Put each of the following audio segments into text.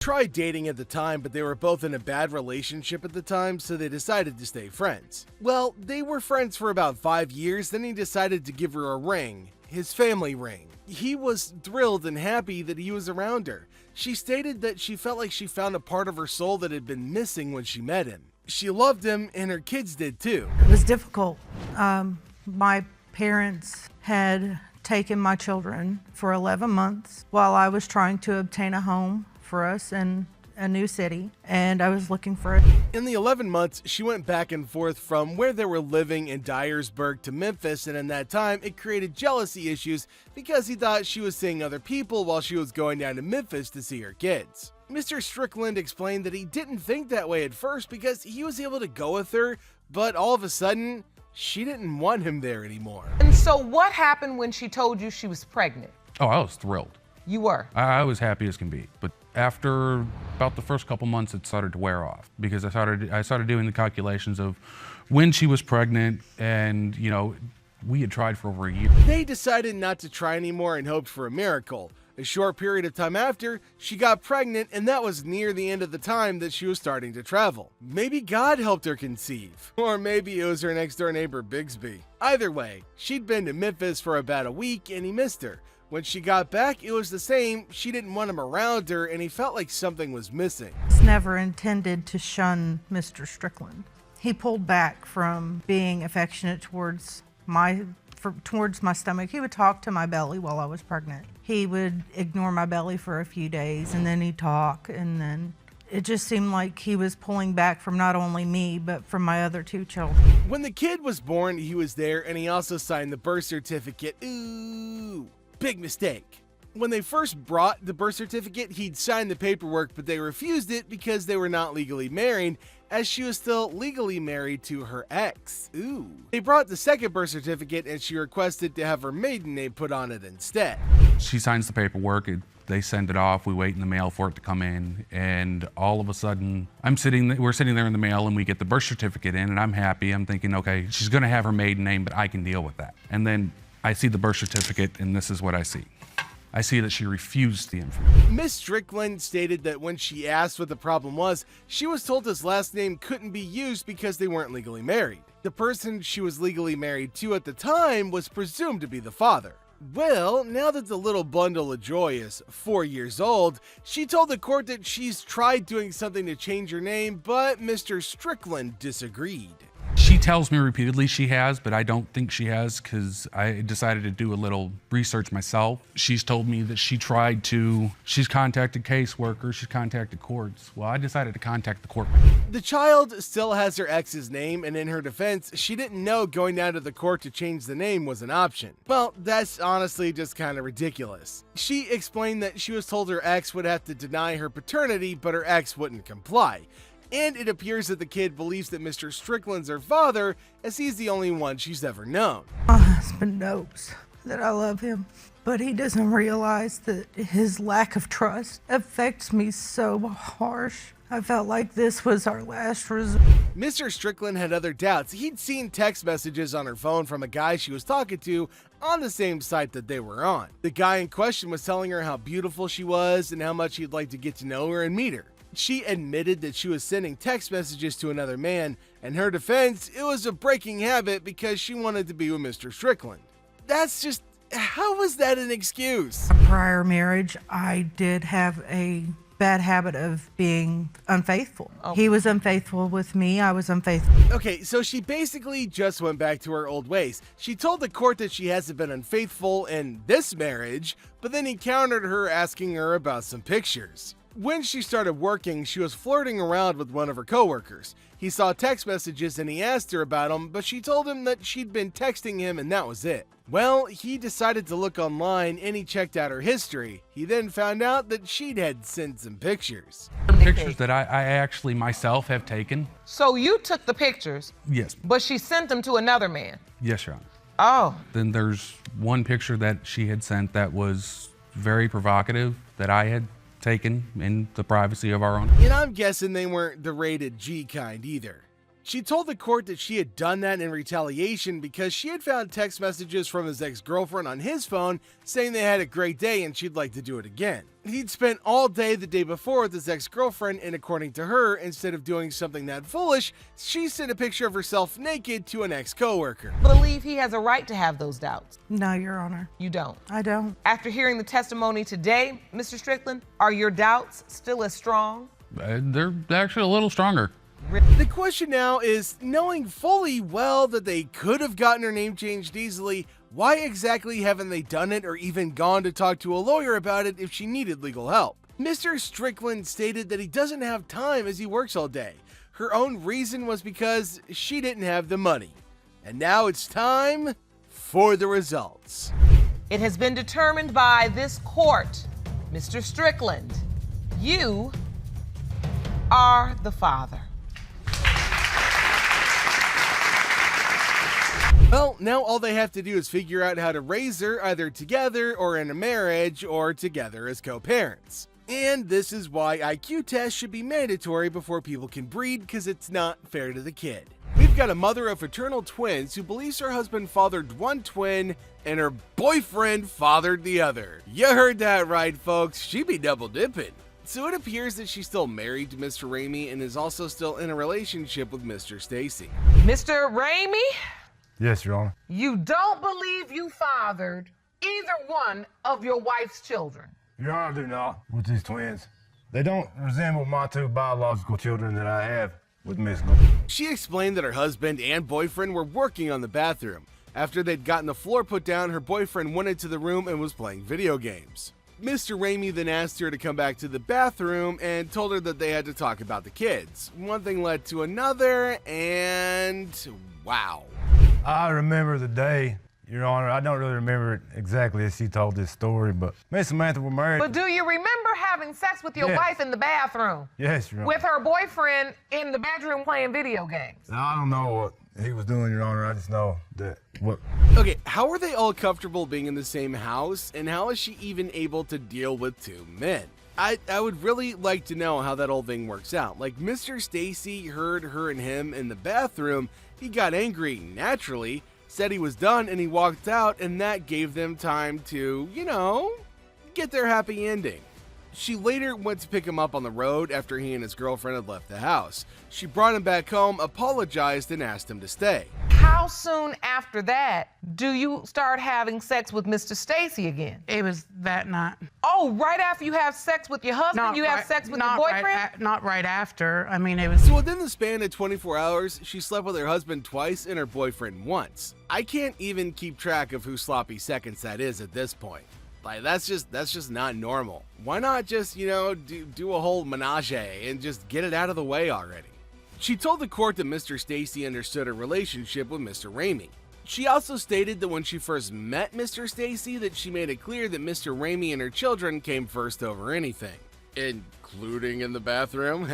Tried dating at the time, but they were both in a bad relationship at the time, so they decided to stay friends. Well, they were friends for about 5 years, then he decided to give her a ring, his family ring. He was thrilled and happy that he was around her. She stated that she felt like she found a part of her soul that had been missing when she met him. She loved him, and her kids did too. It was difficult. My parents had taken my children for 11 months while I was trying to obtain a home for us in a new city, and I was looking for it. In the 11 months, she went back and forth from where they were living in Dyersburg to Memphis, and in that time, it created jealousy issues because he thought she was seeing other people while she was going down to Memphis to see her kids. Mr. Strickland explained that he didn't think that way at first because he was able to go with her, but all of a sudden, she didn't want him there anymore. And so what happened when she told you she was pregnant? Oh, I was thrilled. You were? I was happy as can be. But after about the first couple months, it started to wear off because I started doing the calculations of when she was pregnant, and we had tried for over a year. They decided not to try anymore and hoped for a miracle. A short period of time after, she got pregnant, and that was near the end of the time that she was starting to travel. Maybe God helped her conceive. Or maybe it was her next door neighbor Bigsby. Either way, she'd been to Memphis for about a week and he missed her. When she got back, it was the same. She didn't want him around her, and he felt like something was missing. It's never intended to shun Mr. Strickland. He pulled back from being affectionate towards my stomach. He would talk to my belly while I was pregnant. He would ignore my belly for a few days, and then he'd talk, and then it just seemed like he was pulling back from not only me, but from my other 2 children. When the kid was born, he was there, and he also signed the birth certificate. Ooh. Big mistake. When they first brought the birth certificate, he'd signed the paperwork, but they refused it because they were not legally married, as she was still legally married to her ex. Ooh. They brought the second birth certificate, and she requested to have her maiden name put on it instead. She signs the paperwork, they send it off, we wait in the mail for it to come in, and all of a sudden, we're sitting there in the mail, and we get the birth certificate in, and I'm happy. I'm thinking, okay, she's gonna have her maiden name, but I can deal with that. And then I see the birth certificate, and this is what I see. I see that she refused the information. Miss Strickland stated that when she asked what the problem was, she was told his last name couldn't be used because they weren't legally married. The person she was legally married to at the time was presumed to be the father. Well, now that the little bundle of joy is 4 years old, she told the court that she's tried doing something to change her name, but Mr. Strickland disagreed. She tells me repeatedly she has, but I don't think she has because I decided to do a little research myself. She's told me that she's contacted caseworkers, she's contacted courts. Well, I decided to contact the court. The child still has her ex's name, and in her defense, she didn't know going down to the court to change the name was an option. Well, that's honestly just kind of ridiculous. She explained that she was told her ex would have to deny her paternity, but her ex wouldn't comply. And it appears that the kid believes that Mr. Strickland's her father, as he's the only one she's ever known. My husband knows that I love him, but he doesn't realize that his lack of trust affects me so harsh. I felt like this was our last resort. Mr. Strickland had other doubts. He'd seen text messages on her phone from a guy she was talking to on the same site that they were on. The guy in question was telling her how beautiful she was and how much he'd like to get to know her and meet her. She admitted that she was sending text messages to another man. In her defense, it was a breaking habit because she wanted to be with Mr. Strickland. How was that an excuse? A prior marriage, I did have a bad habit of being unfaithful. Oh. He was unfaithful with me, I was unfaithful. Okay, so she basically just went back to her old ways. She told the court that she hasn't been unfaithful in this marriage, but then he countered her asking her about some pictures. When she started working, she was flirting around with one of her coworkers. He saw text messages and he asked her about them, but she told him that she'd been texting him and that was it. Well, he decided to look online and he checked out her history. He then found out that she'd had sent some pictures. Pictures that I actually myself have taken. So you took the pictures? Yes. But she sent them to another man? Yes, Your Honor. Oh. Then there's one picture that she had sent that was very provocative that I had taken in the privacy of our own. And I'm guessing they weren't the rated G kind either. She told the court that she had done that in retaliation because she had found text messages from his ex-girlfriend on his phone saying they had a great day and she'd like to do it again. He'd spent all day the day before with his ex-girlfriend, and according to her, instead of doing something that foolish, she sent a picture of herself naked to an ex-coworker. Believe he has a right to have those doubts. No, Your Honor. You don't. I don't. After hearing the testimony today, Mr. Strickland, are your doubts still as strong? They're actually a little stronger. The question now is, knowing fully well that they could have gotten her name changed easily, why exactly haven't they done it or even gone to talk to a lawyer about it if she needed legal help? Mr. Strickland stated that he doesn't have time as he works all day. Her own reason was because she didn't have the money. And now it's time for the results. It has been determined by this court, Mr. Strickland, you are the father. Well, now all they have to do is figure out how to raise her either together or in a marriage or together as co-parents. And this is why IQ tests should be mandatory before people can breed, because it's not fair to the kid. We've got a mother of fraternal twins who believes her husband fathered one twin and her boyfriend fathered the other. You heard that right, folks. She be double dipping. So it appears that she's still married to Mr. Ramey and is also still in a relationship with Mr. Stacy. Mr. Ramey, Yes, Your Honor. you don't believe you fathered either one of your wife's children. Your Honor, I do not. With these twins. They don't resemble my two biological children that I have with Miss Gold. She explained that her husband and boyfriend were working on the bathroom. After they'd gotten the floor put down, her boyfriend went into the room and was playing video games. Mr. Ramey then asked her to come back to the bathroom and told her that they had to talk about the kids. One thing led to another, and wow. I remember the day, Your Honor. I don't really remember it exactly as she told this story, but me and Samantha were married. But do you remember having sex with your Yes. wife in the bathroom? Yes, Your Honor. With her boyfriend in the bedroom playing video games? I don't know what he was doing, Your Honor. I just know that what. Okay, how are they all comfortable being in the same house, and how is she even able to deal with two men? I would really like to know how that whole thing works out. Like, Mr. Stacy heard her and him in the bathroom, he got angry naturally, said he was done, and he walked out, and that gave them time to, get their happy ending. She later went to pick him up on the road after he and his girlfriend had left the house. She brought him back home, apologized, and asked him to stay. How soon after that do you start having sex with Mr. Stacy again? It was that night. Oh, right after you have sex with your husband, you have sex with your boyfriend? Not right after. I mean, it was. So within the span of 24 hours, she slept with her husband twice and her boyfriend once. I can't even keep track of whose sloppy seconds that is at this point. Like, that's just not normal. Why not just, do a whole menage and just get it out of the way already? She told the court that Mr. Stacy understood her relationship with Mr. Ramey. She also stated that when she first met Mr. Stacy, that she made it clear that Mr. Ramey and her children came first over anything. Including in the bathroom?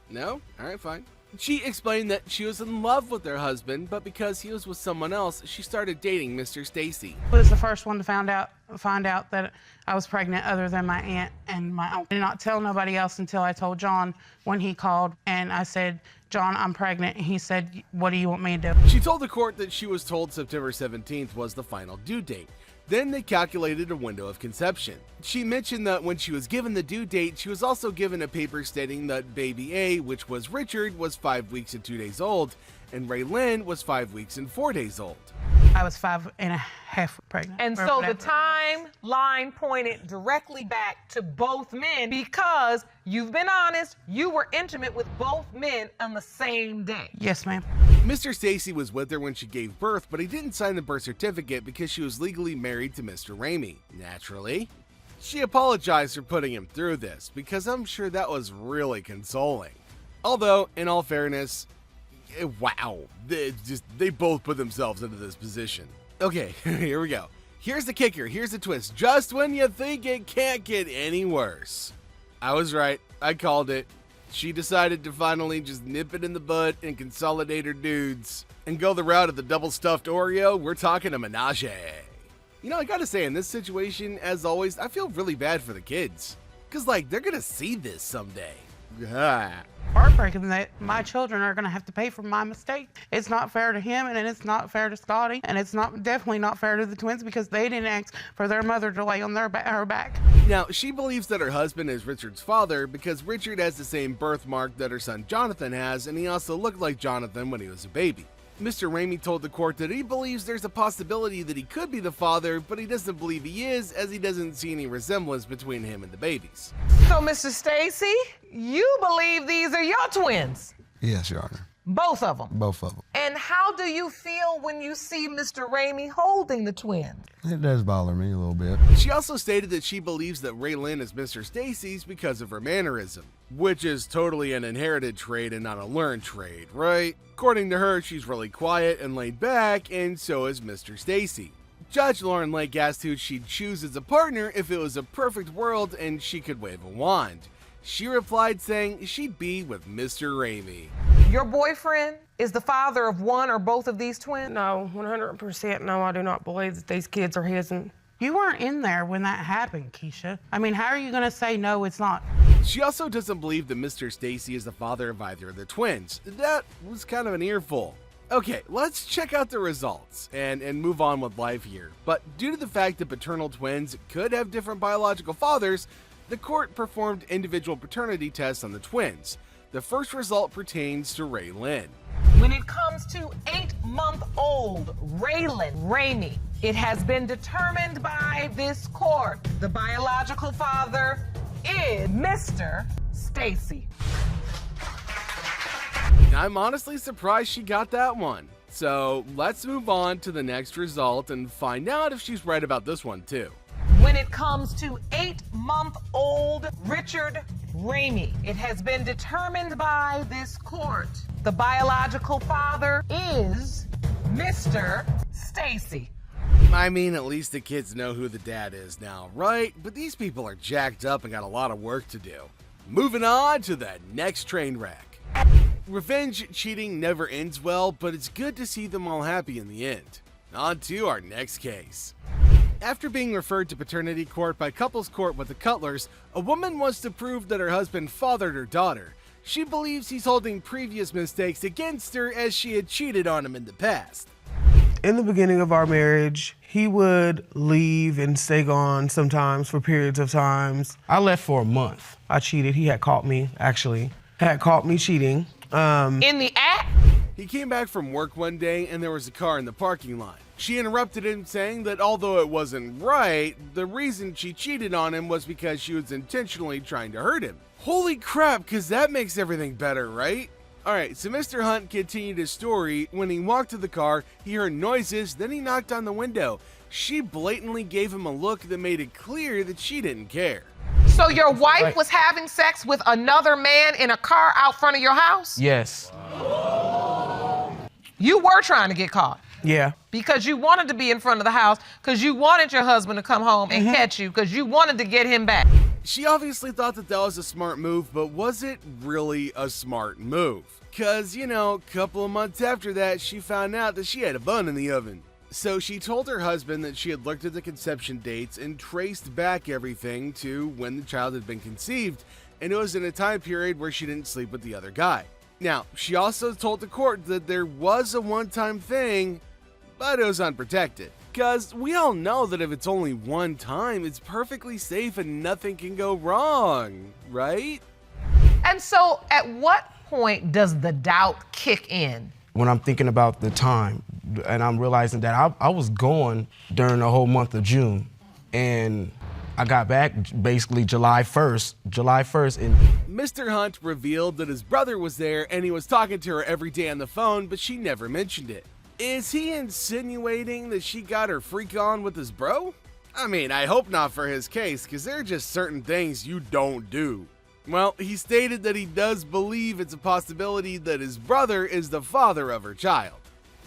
No? Alright, fine. She explained that she was in love with her husband, but because he was with someone else, she started dating Mr. Stacy. I was the first one to find out that I was pregnant, other than my aunt and my uncle. I did not tell nobody else until I told John when he called, and I said, "John, I'm pregnant." And he said, "What do you want me to do?" She told the court that she was told September 17th was the final due date. Then they calculated a window of conception. She mentioned that when she was given the due date, she was also given a paper stating that baby A, which was Richard, was 5 weeks and 2 days old, and Raylyn was 5 weeks and 4 days old. I was 5.5 pregnant. And or so the whatever. timeline pointed directly back to both men because you've been honest, you were intimate with both men on the same day. Yes, ma'am. Mr. Stacy was with her when she gave birth, but he didn't sign the birth certificate because she was legally married to Mr. Ramey. Naturally, she apologized for putting him through this because I'm sure that was really consoling. Although, in all fairness, wow, they both put themselves into this position. Okay, here we go. Here's the kicker, here's the twist. Just when you think it can't get any worse. I was right, I called it. She decided to finally just nip it in the bud and consolidate her dudes and go the route of the double stuffed Oreo. We're talking a menage. I gotta say, in this situation, as always, I feel really bad for the kids. Cause they're gonna see this someday. Heartbreaking that my children are going to have to pay for my mistake. It's not fair to him, and it's not fair to Scotty, and it's definitely not fair to the twins because they didn't ask for their mother to lay on her back. Now, she believes that her husband is Richard's father because Richard has the same birthmark that her son Jonathan has, and he also looked like Jonathan when he was a baby. Mr. Ramey told the court that he believes there's a possibility that he could be the father, but he doesn't believe he is, as he doesn't see any resemblance between him and the babies. So, Mr. Stacy, you believe these are your twins? Yes, Your Honor. Both of them? Both of them. And how do you feel when you see Mr. Ramey holding the twins? It does bother me a little bit. She also stated that she believes that Raylan is Mr. Stacy's because of her mannerism, which is totally an inherited trait and not a learned trait, right? According to her, she's really quiet and laid back, and so is Mr. Stacy. Judge Lauren Lake asked who she'd choose as a partner if it was a perfect world and she could wave a wand. She replied saying she'd be with Mr. Ramey. Your boyfriend is the father of one or both of these twins? No, 100% no, I do not believe that these kids are his. And You weren't in there when that happened, Keisha. I mean, how are you going to say no, it's not? She also doesn't believe that Mr. Stacy is the father of either of the twins. That was kind of an earful. Okay, let's check out the results and move on with life here. But due to the fact that paternal twins could have different biological fathers, the court performed individual paternity tests on the twins. The first result pertains to Raylan. When it comes to 8-month-old Raylan Ramey, it has been determined by this court the biological father is Mr. Stacy. I'm honestly surprised she got that one. So let's move on to the next result and find out if she's right about this one too. When it comes to 8-month-old Richard Ramey, it has been determined by this court the biological father is Mr. Stacy. I mean, at least the kids know who the dad is now, right? But these people are jacked up and got a lot of work to do. Moving on to the next train wreck. Revenge cheating never ends well, but it's good to see them all happy in the end. On to our next case. After being referred to paternity court by couples court with the Cutlers, a woman wants to prove that her husband fathered her daughter. She believes he's holding previous mistakes against her as she had cheated on him in the past. In the beginning of our marriage, he would leave and stay gone sometimes for periods of times. I left for a month. I cheated. He had caught me, actually. Had caught me cheating. In the act? He came back from work one day and there was a car in the parking lot. She interrupted him saying that although it wasn't right, the reason she cheated on him was because she was intentionally trying to hurt him. Holy crap, cause that makes everything better, right? Alright, so Mr. Hunt continued his story. When he walked to the car, he heard noises, then he knocked on the window. She blatantly gave him a look that made it clear that she didn't care. So your wife was having sex with another man in a car out front of your house? Yes. You were trying to get caught. Yeah. Because you wanted to be in front of the house, because you wanted your husband to come home and catch you, because you wanted to get him back. She obviously thought that was a smart move, but was it really a smart move? Cause, you know, a couple of months after that, she found out that she had a bun in the oven. So she told her husband that she had looked at the conception dates and traced back everything to when the child had been conceived, and it was in a time period where she didn't sleep with the other guy. Now, she also told the court that there was a one-time thing, but it was unprotected. Because we all know that if it's only one time, it's perfectly safe and nothing can go wrong, right? And so at what point does the doubt kick in? When I'm thinking about the time and I'm realizing that I was gone during the whole month of June, and I got back basically July 1st, and Mr. Hunt revealed that his brother was there and he was talking to her every day on the phone, but she never mentioned it. Is he insinuating that she got her freak on with his bro? I mean, I hope not for his case, because there are just certain things you don't do. Well, he stated that he does believe it's a possibility that his brother is the father of her child.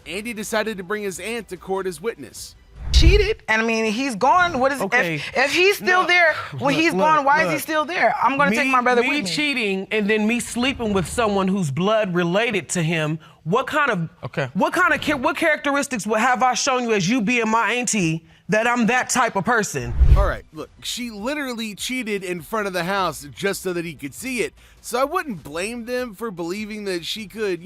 And he decided to bring his aunt to court as witness. Cheated, and I mean, he's gone. What is Okay. if he's still there when he's gone? Why is he still there? I'm gonna take my brother with me. Me cheating and then me sleeping with someone who's blood related to him. What characteristics have I shown you as you being my auntie that I'm that type of person. All right, look, she literally cheated in front of the house just so that he could see it, so I wouldn't blame them for believing that she could,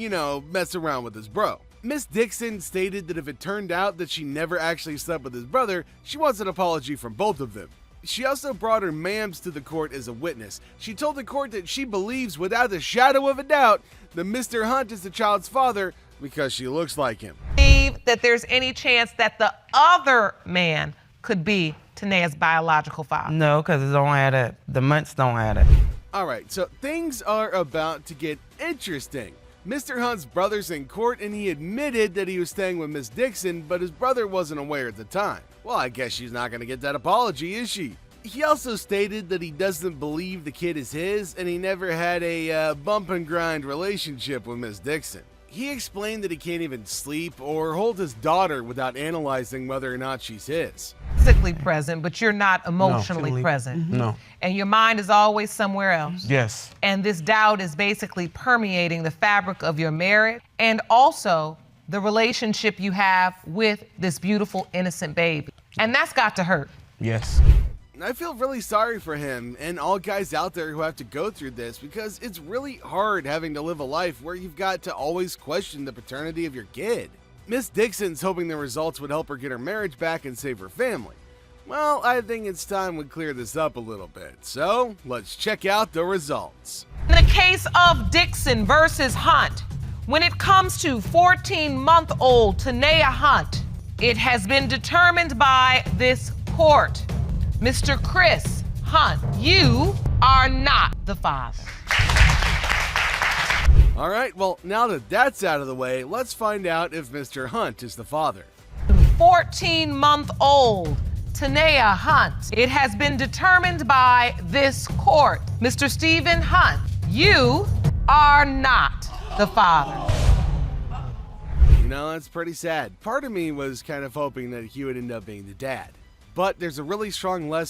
mess around with his bro. Miss Dixon stated that if it turned out that she never actually slept with his brother, she wants an apology from both of them. She also brought her mams to the court as a witness. She told the court that she believes without a shadow of a doubt that Mr. Hunt is the child's father because she looks like him. Believe that there's any chance that the other man could be Tanea's biological father? No, because it don't add up. The months don't add up. All right, so things are about to get interesting. Mr. Hunt's brother's in court and he admitted that he was staying with Miss Dixon, but his brother wasn't aware at the time. Well, I guess she's not going to get that apology, is she? He also stated that he doesn't believe the kid is his and he never had a bump and grind relationship with Miss Dixon. He explained that he can't even sleep or hold his daughter without analyzing whether or not she's his. Physically present, but you're not emotionally present. No. And your mind is always somewhere else. Yes. And this doubt is basically permeating the fabric of your marriage and also the relationship you have with this beautiful, innocent baby. And that's got to hurt. Yes. I feel really sorry for him and all guys out there who have to go through this because it's really hard having to live a life where you've got to always question the paternity of your kid. Miss Dixon's hoping the results would help her get her marriage back and save her family. Well, I think it's time we clear this up a little bit, so let's check out the results. In the case of Dixon versus Hunt, when it comes to 14-month-old Tanea Hunt, it has been determined by this court. Mr. Chris Hunt, you are not the father. All right, well, now that that's out of the way, let's find out if Mr. Hunt is the father. 14-month-old Tanea Hunt, it has been determined by this court. Mr. Stephen Hunt, you are not the father. That's pretty sad. Part of me was kind of hoping that he would end up being the dad. But there's a really strong lesson